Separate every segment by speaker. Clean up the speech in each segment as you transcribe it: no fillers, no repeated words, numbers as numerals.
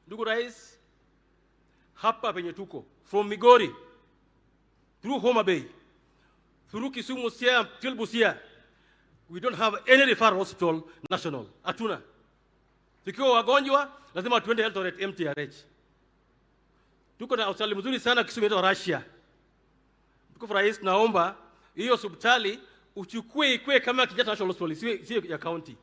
Speaker 1: Ndugu Rais, hapa penye tuko, from Migori, through Homa Bay, through Kisumu, Siaya, till Busia, we don't have any referral hospital national. Hatuna. Tukiwa wagonjwa, lazima tuende Eldoret MTRH. Tuko na hospitali mzuri sana Kisumu yetu Russia. Ndugu Rais, naomba hiyo hospitali uchukue ikue kama Kenyatta National Hospital, sio ya county.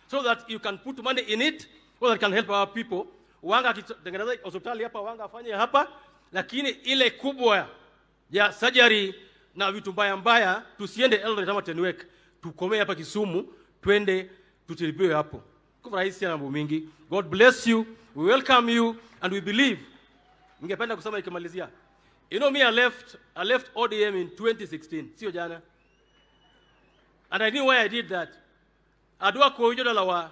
Speaker 1: So that you can put money in it, so that can help our people. Wanga kitengeneza hospitali hapa, wanga afanye hapa, lakini ile kubwa ya surgery na vitu mbaya tusiende Eldoret ama Tenwek, tukomee hapa Kisumu, twende tutilipiwe hapo. Kwa Rais ya mambo mingi. God bless you. We welcome you and we believe. Ningependa kusema ikimalizia. You know me, I left ODM in 2016. Sio jana. And I knew why I did that. Adua ko yudo lawa.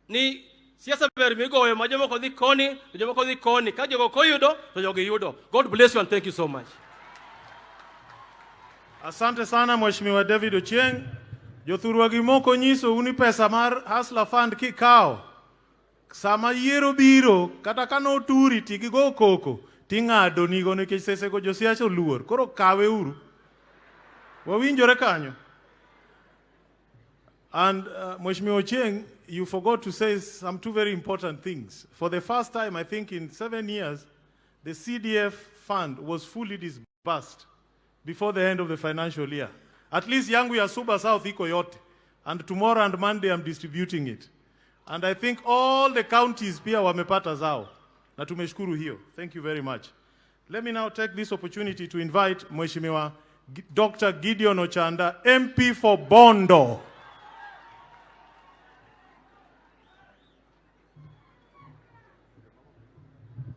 Speaker 1: Ni siasa bermigo we majamo ko di koni, kajo ko yudo, to yogi yudo. God bless you and thank you so much.
Speaker 2: Asante sana Mheshimiwa David Ochieng. Jothurwa gi moko nyiso uni pesa mar Hustler Fund kikao. Sama yiero biro kata kano turi tigigo koko ting'ado nigo nikech sese go josiasa oluor. Koro kawe uru. Wawinjore kanyo. And Mheshimiwa Ochieng, you forgot to say some two very important things. For the first time, I think in 7 years, the CDF fund was fully disbursed before the end of the financial year. At least yangu ya Suba South iko yote. And tomorrow and Monday I'm distributing it. And I think all the counties pia wamepata zao. Na tumeshukuru hiyo. Thank you very much. Let me now take this opportunity to invite Mheshimiwa Dr. Gideon Ochanda, MP for Bondo.